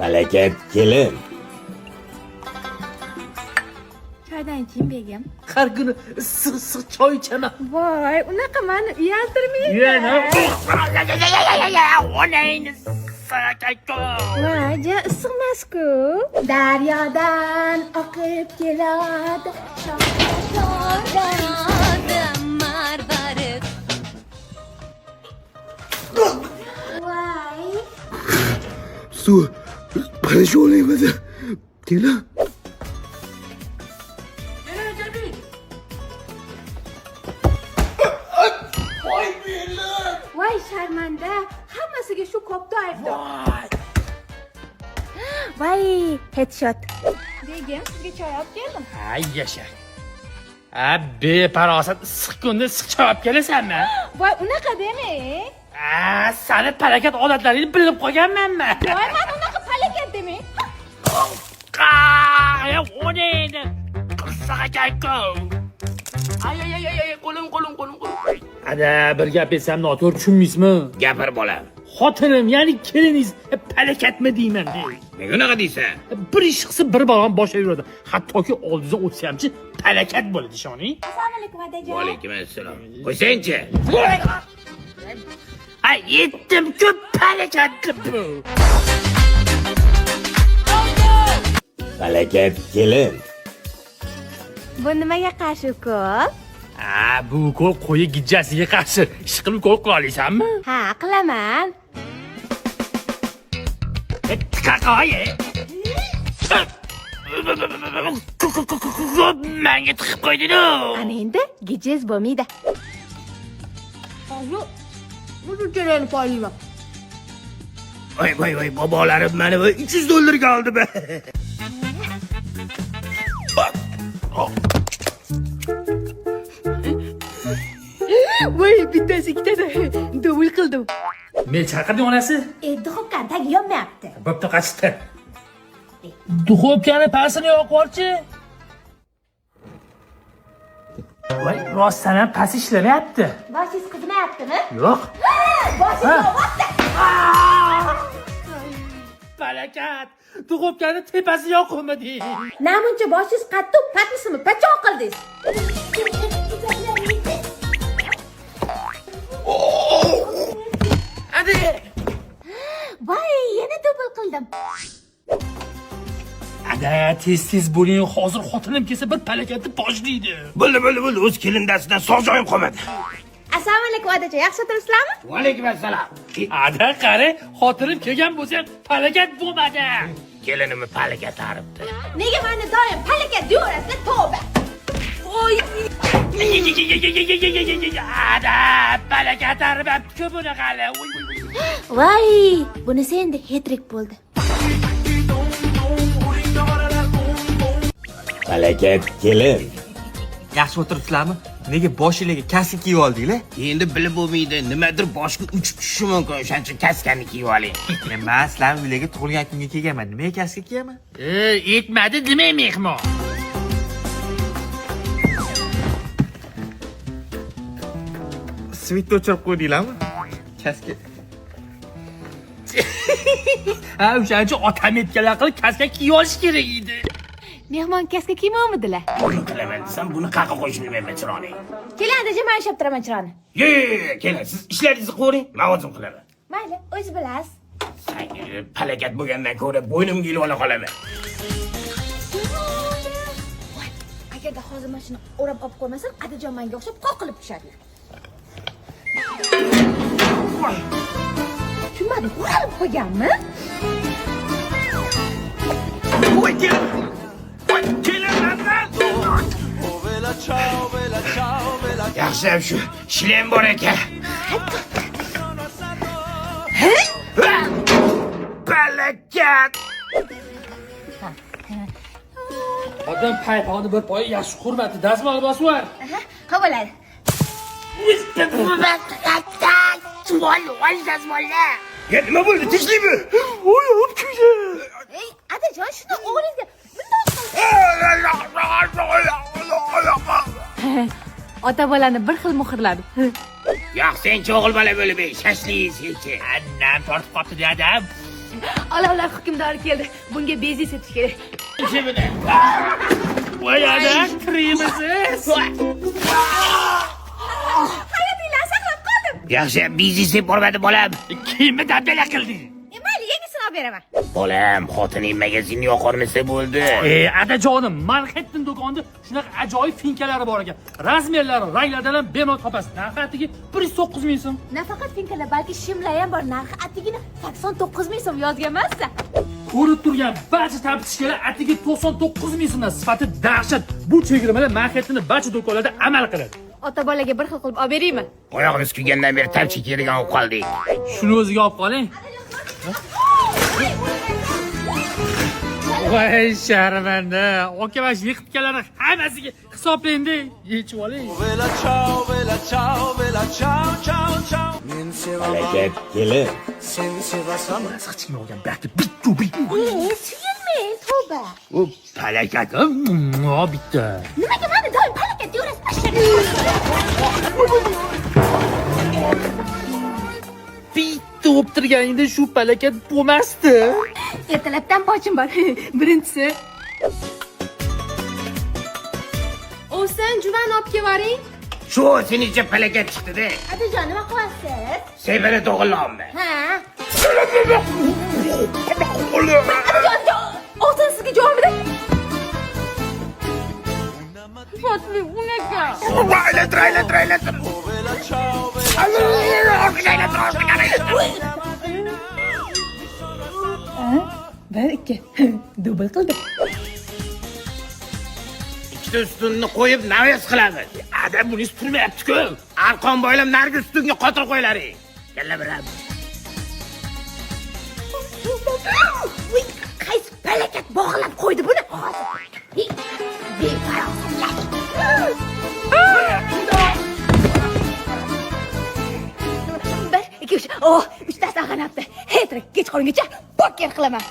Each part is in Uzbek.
Falakat kelin. Choydan iching begim. Har kuni issiq choy ichaman. Voy, unaqa meni uyaltirmaydi. Onangni sakayko. Voy, ja issiq emas-ku. Daryodan oqib keladi. Marvarid. Voy. Suv qarashib olayapti. Kelin. Voy sharmanda, hammasiga shu kopda aybdor. Voy, headshot. Begim, sizga choy olib keldim. Ay yasha. Beparosat issiq kunda issiq choy olib kelasanmi? Voy, unaqa demang. Seni falokat odatlaringni bilib qolganmanmi? Voy, men unaqa falokat demang. Onangni sakayko. Ay, qo'lim. Ada bir gap aytsam noto'g'ri tushunmaysizmi? Gapir bolam. Xotinim, ya'ni keliningiz falokatmi deyman. Nega unaqa deysan? Bir ish qilsa bir balon boshlaveradi. Hattoki oldingizdan o'tsa-hamchi falokat bo'ladi, ishoning. Assalomu alaykum adajon. Va alaykum assalom. Qo'ysangchi. Ay, yetdim ko'p falokatli bu. Falakat kelin. Bu nimaga qarshi ukol? Bu ukol qo'yi gijjasiga qarshi ish qilib ukol qila olasanmi? Ha, qilaman. Qaqoyi. Menga tiqib qo'yding-ku. Ana endi gijiz bo'lmaydi. Hozir bu jarayonni poylayman. Voy, bobolarim meni $300 oldi be. Voy, bittasi ikkitasi dovul qildim. Men chaqirdim onasi. Duxovkani tagi yonmayapti. Bo'pti, qachdi. Duxovkani pasini yoqib yuborchi. Voy, rostdan ham pas ishlamayapti. Boshingiz qizmayaptimi? Yo'q. Boshingiz yonyapti. Falokat. Duxovkani tepasi yoqmadi. Namuncha boshingiz qattiq patmisimi? Pachoq qildingiz. Hadi. Voy, yana dovul qildim. Ada, tez bo'ling, hozir xotinim kelsa bir falokatni boshlaydi. Bo'ldi. O'z kelindasidan sog' joyim qolmadi. Assalomu alaykum adajon, yaxshi o'tiribsizlarmi? Va alaykum assalom. Ada, qari, xotinim kelgan bo'lsa ham falokat bo'lmadi. Kelinimni falokat aribdi. Nega meni doim falokat deyaverasiz, tavba. Voy, Ada, falokat aribdi-ku buni qali. voy, bunisi endi hetrik bo'ldi. Falakat kelin. Yaxshi o'tiribsizlarmi? Nega boshingizga kaska kiyib oldinglar? Endi bilib bo'lmaydi, nimadir boshga uchib tushishi mumkin, o'shaning uchun kaskani kiyib oling. Men sizlarning uylarga tug'ilgan kunga kelganman. Nimaga kaska kiyaman? Yetmadi demang mehmon. Svitni o'chirib qo'ydinglarmi? Kaska. O'shaning uchun otam aytganlar qilib kaska kiyib olish kerak edi. Mehmon kaska kiymamidilar? O'yin qilaman desam, buni qayerga qo'yishni bilmayman chiroyli. Keling adajon, men ushlab turaman chironi. Yo'q, kelin, siz ishlaringizni qilavering, men o'zim qilaman. Mayli, o'zingiz bilasiz. Falokat bo'lgandan ko'ra bo'ynimga ilib ola qolaman. Agarda hozir mashina o'rab olib qo'ymasam, adajon menga o'xshab qoqilib tushadilar. Tushunmadim, qo'yib qo'yganmi? Voy, kelin. Yaxshiyam shu shilem bor ekan. Falokat. Odam payponi bir poyi yaxshi hurmatli dazmol bosib yubar. Ha bo'ladi. Ya nima bo'ldi? Tinchlikmi? Oyog'im kuydi. Ey, adajon, shuni o'g'lingizga ota bolani bir xil muhrladi. Yo'q, sen o'g'il bola bo'lib shashlik yeysan. Annam tortib qopti adam. Olovlar hukmdori keldi. Bunga benzin setish kerak. Voy ada, kirimiz. Hayotinglarni saqlab qoldim. Yaxshi, bizni sep bormadi bolam. Kimni dabdala qilding? Mayli, yangisini olib beraman. Bolam, xotining magazinni yoqolmasa bo'ldi. Adajonim, Manhattan do'konida shunaqa ajoyib finkalari bor ekan. Razmerlari, ranglaridan ham bemalol topasiz. Narxi atigi 109 ming so'm. Nafaqat finkalar, balki shimlar ham bor. Narxi atigini 89 ming so'm yozganmasiz. Ko'rib turgan barcha tabichishkalar atigi 99 ming so'mdan sifati dahshat. Bu chegirmalar Manhattanning barcha do'konlarida amal qiladi. Ota bolaga bir xil qilib olib beraymi? Oyog'imiz kuygandan beri tabchi kerigan olib qoldik. Shuni o'ziga olib qoling. Voy sharmanda, aka va yiqitganlar hammasiga hisoblaydi, yechib oling. Vela ciao, Men Harakat kelin. Sen sevasam. Sichkim olgan bakti bitta. Suyunmang, tavba. U palakat, bitta. Nimaga meni doim palakat deyurasiz? Bitta o'ptirganingda shu palakat bo'lmasdi. Ertalabdan pochim bor. Birinchisi. O'san juvan olib kelaring. Shu seningcha palakat chiqdi-da. Adajon, nima qilyapsiz? Sevara to'g'irlabmi? Ha? Adajon, o'san sizga javobida. Fatli, unaqa. Aylantir. Vela ciao, Bir, ikki. Dubl qildi. Ikkita ustunni qo'yib navas qilamiz. Adam buni turmayapti-ku. Arqon bo'ylab nargi ustunga qotir qo'ylaring. Kalla biram. Qaysi palakat bog'lab qo'ydi buni? Bir, ikki, uch. Oh, uchtasi ag'anabdi. Hetrik, kech qolguncha poker qilaman.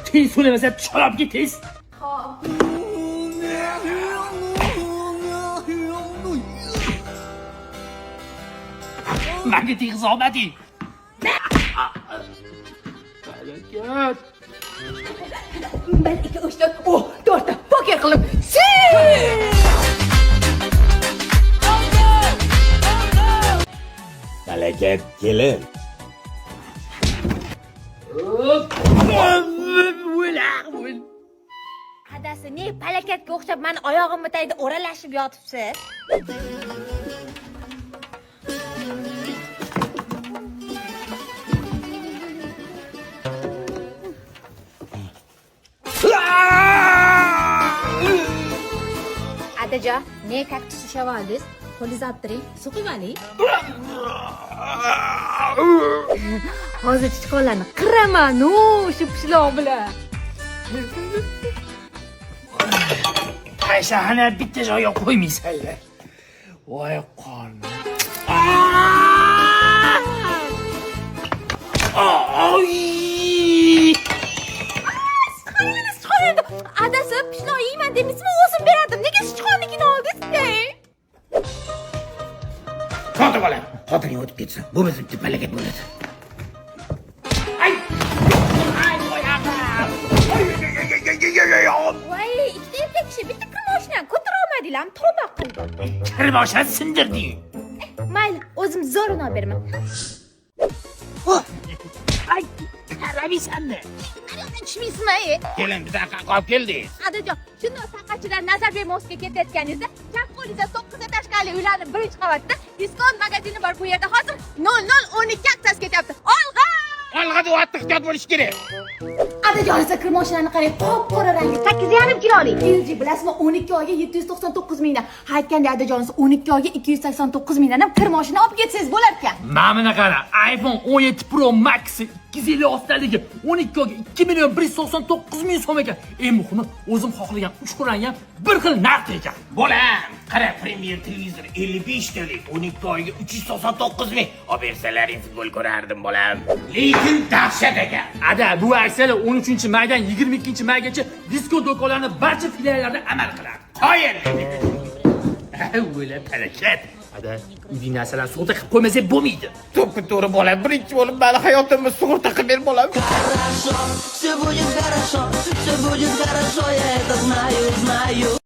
Tez so'ramasa chalab ketiz. Menga teg'iz olmading. Palakat. Bir, ikki, uch, to'rt. Oh, to'rtta poker qilib. Palakat kelin. Adasi, ne palakatga o'xshab meni oyog'imni tagida o'ralashib yotibsiz? Adajon, ne kaktus ushlab oldingiz? Qo'lingizni olib turing, suv quyib oling. Hozir chiqonlarni qiraman, shu pishloq bilan. Paysahani bitta joyga qo'ymaysanlar. Voy qon. Adasi, pishloq yeyman demisizmi? O'zim berardim. Nega sichqonnikini oldingiz? To'xta bolam. Xotining o'tib ketsin. Bu biz bitta palakat bo'ladi. Voy, ikkita erkak kishi bitta qilmoshdan ko'tara olmadinglarmi? Tavba qildim. Kirboshdan sindirding. Mayli, o'zim zo'rini olib beraman. Ay, qaramaysanmi? Tushmaysizmi? Kelin, bitta qolib keldingiz. Adajon, shunday saqachilar Nazarbek moskiga ketayotganingizda, chap qo'lingizda 9 etashkali uylarning birinchi qavatida diskont magazini bor. Bu yerda hozir 0012 aksiyasi ketyapti. Olg'a! Olg'a deb ehtiyot bo'lish kerak. Adajon, esa kir mashinani qarang, qop-qora rangli 8,5 kilolik. LG bilasizmi, 12 oyga 799 mingdan. Aytganda Adajon, 12 oyga 289 mingdan ham kir mashina olib ketsangiz bo'lar ekan. Mana qara, iPhone 17 Pro Max 256 taligi 12 oyga 2 million 199 ming so'm ekan. Eng muhimi, o'zim xohlagan ushbu rang ham bir xil narx ekan. Bolam, qara, Premier televizor 55 talik 12 oyga 399 ming. Olib bersalaring futbol ko'rardim bolam. Lekin dahshat ekan. Ada, bu aksiyalar 13-maydan 22-maygacha disko do'konlarining barcha filiallarida amal qiladi. Qo'yin. O'la palakat. Ada, uyning narsalarni sotib qo'ymasak bo'lmaydi. To'p to'g'ri bolam. Birinchi bo'lib meni hayotimni sug'urta qilib ber bolam. Хорошо, все будет хорошо, я это знаю.